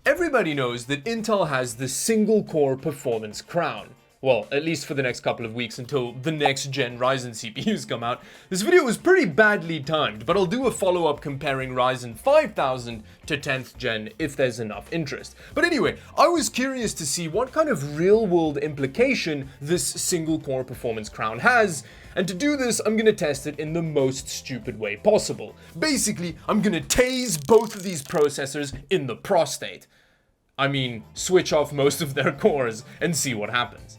Everybody knows that Intel has the single-core performance crown. Well, at least for the next couple of weeks until the next-gen Ryzen CPUs come out. This video was pretty badly timed, but I'll do a follow-up comparing Ryzen 5000 to 10th gen if there's enough interest. But anyway, I was curious to see what kind of real-world implication this single-core performance crown has, and to do this, I'm gonna test it in the most stupid way possible. Basically, I'm gonna tase both of these processors in the prostate. I mean, switch off most of their cores and see what happens.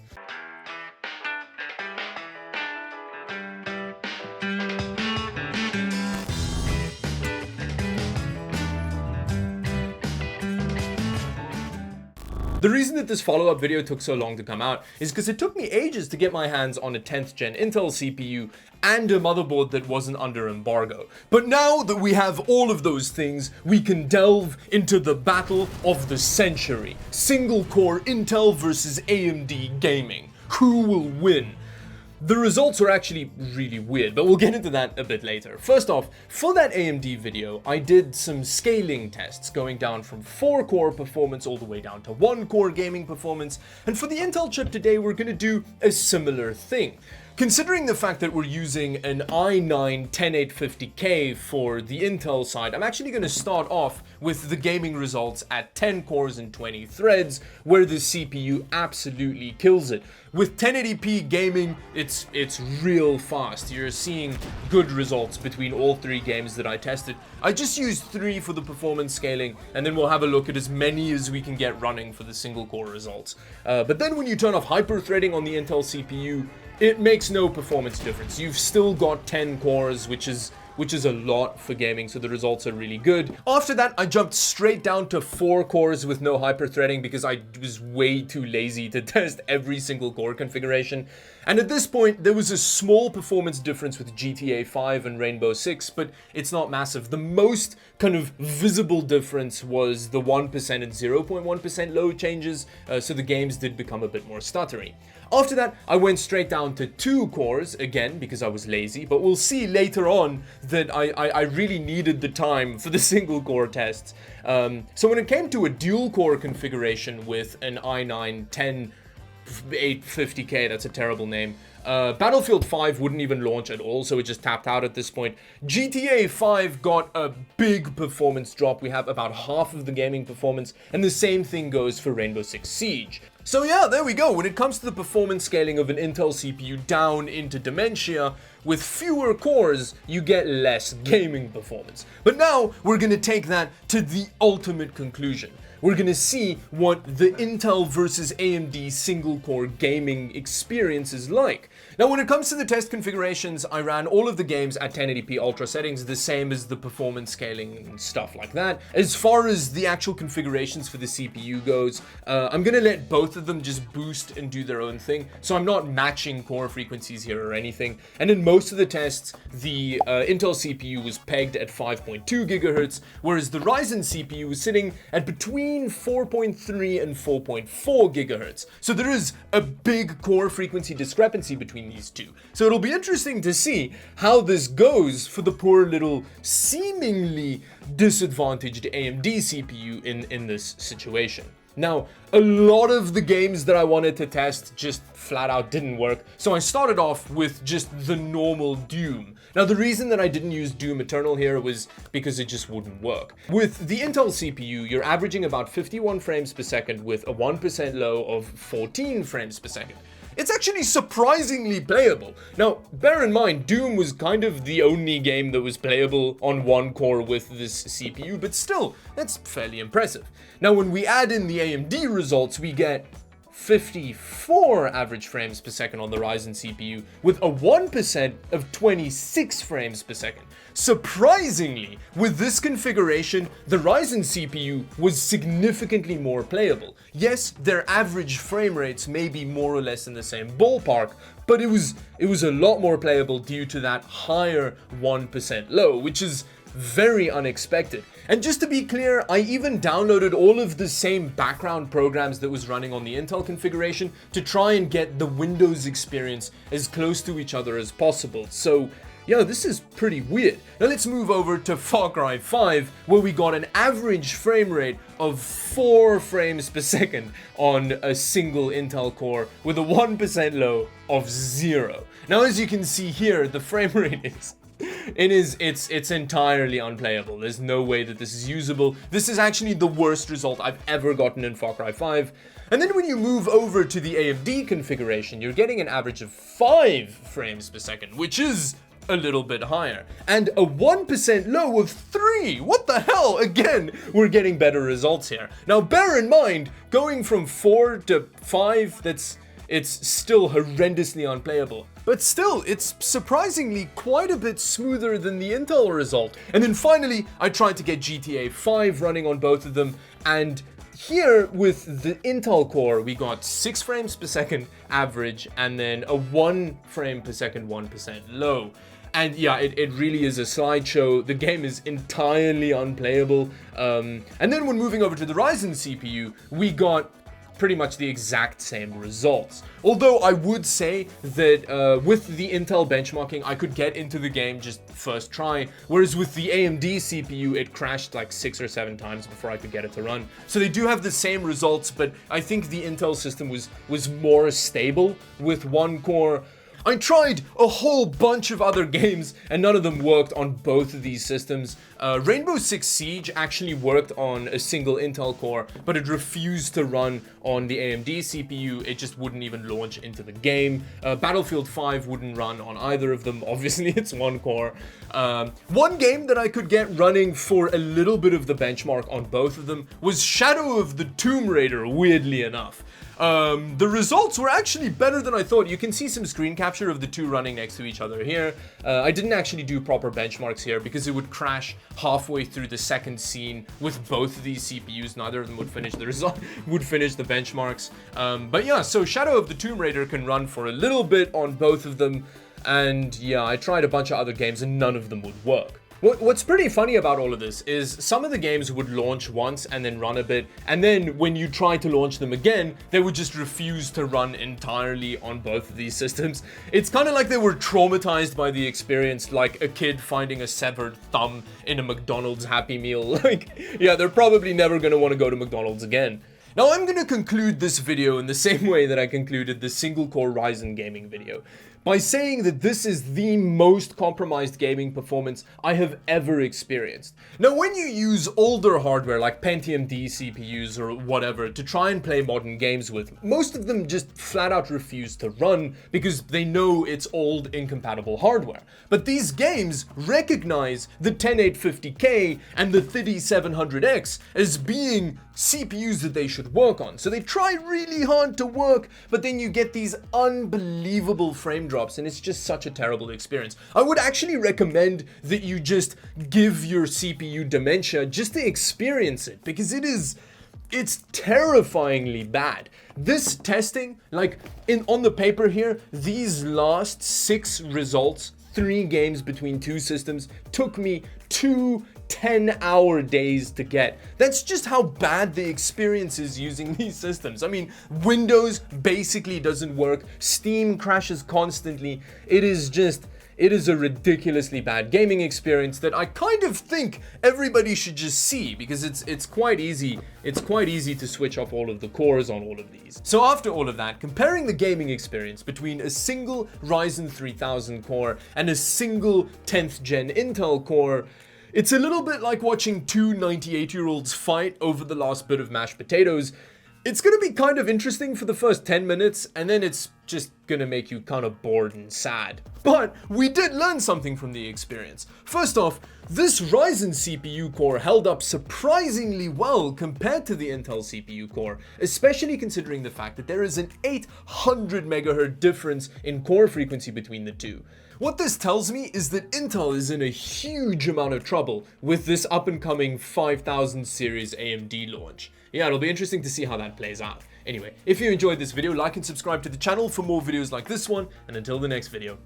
The reason that this follow-up video took so long to come out is because it took me ages to get my hands on a 10th gen Intel CPU and a motherboard that wasn't under embargo. But now that we have all of those things, we can delve into the battle of the century. Single-core Intel versus AMD gaming. Who will win? The results are actually really weird, but we'll get into that a bit later. First off, for that AMD video, I did some scaling tests going down from 4-core performance all the way down to 1-core gaming performance, and for the Intel chip today, we're gonna do a similar thing. Considering the fact that we're using an i9-10850K for the Intel side, I'm actually going to start off with the gaming results at 10 cores and 20 threads, where the CPU absolutely kills it. With 1080p gaming, it's real fast. You're seeing good results between all three games that I tested. I just used 3 for the performance scaling, and then we'll have a look at as many as we can get running for the single core results. But then when you turn off hyper-threading on the Intel CPU, it makes no performance difference. You've still got 10 cores, which is a lot for gaming, so the results are really good. After that, I jumped straight down to 4 cores with no hyper-threading because I was way too lazy to test every single core configuration. And at this point, there was a small performance difference with GTA 5 and Rainbow Six, but it's not massive. The most kind of visible difference was the 1% and 0.1% load changes, so the games did become a bit more stuttery. After that, I went straight down to 2 cores, again, because I was lazy, but we'll see later on that I really needed the time for the single core tests. So when it came to a dual core configuration with an i9-10850K, that's a terrible name, Battlefield 5 wouldn't even launch at all, so it just tapped out at this point. GTA 5 got a big performance drop. We have about half of the gaming performance, and the same thing goes for Rainbow Six Siege. So yeah, there we go. When it comes to the performance scaling of an Intel CPU down into dementia, with fewer cores, you get less gaming performance. But now, we're gonna take that to the ultimate conclusion. We're gonna see what the Intel versus AMD single-core gaming experience is like. Now, when it comes to the test configurations, I ran all of the games at 1080p ultra settings, the same as the performance scaling and stuff like that. As far as the actual configurations for the CPU goes, I'm gonna let both of them just boost and do their own thing, so I'm not matching core frequencies here or anything. And in most of the tests, the Intel CPU was pegged at 5.2 gigahertz, whereas the Ryzen CPU was sitting at between 4.3 and 4.4 gigahertz. So there is a big core frequency discrepancy between these two. So it'll be interesting to see how this goes for the poor little seemingly disadvantaged AMD CPU in this situation. Now, a lot of the games that I wanted to test just flat out didn't work, so I started off with just the normal Doom. Now, the reason that I didn't use Doom Eternal here was because it just wouldn't work. With the Intel CPU, you're averaging about 51 frames per second with a 1% low of 14 frames per second. It's actually surprisingly playable. Now, bear in mind, Doom was kind of the only game that was playable on 1 core with this CPU, but still, that's fairly impressive. Now, when we add in the AMD results, we get 54 average frames per second on the Ryzen CPU with a 1% of 26 frames per second. Surprisingly, with this configuration, the Ryzen CPU was significantly more playable. Yes, their average frame rates may be more or less in the same ballpark, but it was a lot more playable due to that higher 1% low, which is very unexpected. And just to be clear, I even downloaded all of the same background programs that was running on the Intel configuration to try and get the Windows experience as close to each other as possible. So yo, this is pretty weird. Now let's move over to Far Cry 5, where we got an average frame rate of 4 frames per second on a single Intel core with a 1% low of 0. Now, as you can see here, the frame rate it's entirely unplayable. There's no way that this is usable. This is actually the worst result I've ever gotten in Far Cry 5. And then when you move over to the AMD configuration, you're getting an average of 5 frames per second, which is a little bit higher. And a 1% low of 3. What the hell? Again, we're getting better results here. Now, bear in mind, going from 4 to 5, it's still horrendously unplayable. But still, it's surprisingly quite a bit smoother than the Intel result. And then finally, I tried to get GTA 5 running on both of them, and here with the Intel core, we got 6 frames per second average, and then a 1 frame per second 1% low. And yeah, it really is a slideshow. The game is entirely unplayable. And then when moving over to the Ryzen CPU, we got pretty much the exact same results. Although I would say that with the Intel benchmarking, I could get into the game just first try, whereas with the AMD CPU, it crashed like 6 or 7 times before I could get it to run. So they do have the same results, but I think the Intel system was more stable with 1 core. I tried a whole bunch of other games and none of them worked on both of these systems. Rainbow Six Siege actually worked on a single Intel core, but it refused to run on the AMD CPU. It just wouldn't even launch into the game. Battlefield 5 wouldn't run on either of them. Obviously, it's 1 core. One game that I could get running for a little bit of the benchmark on both of them was Shadow of the Tomb Raider, weirdly enough. The results were actually better than I thought. You can see some screen capture of the two running next to each other here. I didn't actually do proper benchmarks here because it would crash halfway through the second scene with both of these CPUs. Neither of them would finish the benchmarks. But yeah, so Shadow of the Tomb Raider can run for a little bit on both of them. And yeah, I tried a bunch of other games and none of them would work. What's pretty funny about all of this is some of the games would launch once and then run a bit, and then when you try to launch them again, they would just refuse to run entirely on both of these systems. It's kind of like they were traumatized by the experience, like a kid finding a severed thumb in a McDonald's Happy Meal. Like, yeah, they're probably never going to want to go to McDonald's again. Now, I'm going to conclude this video in the same way that I concluded the single-core Ryzen gaming video, by saying that this is the most compromised gaming performance I have ever experienced. Now, when you use older hardware like Pentium D CPUs or whatever to try and play modern games with, most of them just flat out refuse to run because they know it's old, incompatible hardware. But these games recognize the 10850K and the 3700X as being CPUs that they should work on. So they try really hard to work, but then you get these unbelievable frame drops, and it's just such a terrible experience. I would actually recommend that you just give your CPU dementia just to experience it, because it's terrifyingly bad. This testing, like on the paper here, these last 6 results, 3 games between 2 systems, took me 2 10-hour days to get. That's just how bad the experience is using these systems. I mean, Windows basically doesn't work. Steam crashes constantly. It is a ridiculously bad gaming experience that I kind of think everybody should just see, because it's quite easy. It's quite easy to switch off all of the cores on all of these. So after all of that, comparing the gaming experience between a single Ryzen 3000 core and a single 10th gen Intel core, it's a little bit like watching 2 98-year-olds fight over the last bit of mashed potatoes. It's gonna be kind of interesting for the first 10 minutes, and then it's just gonna make you kind of bored and sad. But we did learn something from the experience. First off, this Ryzen CPU core held up surprisingly well compared to the Intel CPU core, especially considering the fact that there is an 800 MHz difference in core frequency between the two. What this tells me is that Intel is in a huge amount of trouble with this up-and-coming 5000 series AMD launch. Yeah, it'll be interesting to see how that plays out. Anyway, if you enjoyed this video, like and subscribe to the channel for more videos like this one, and until the next video,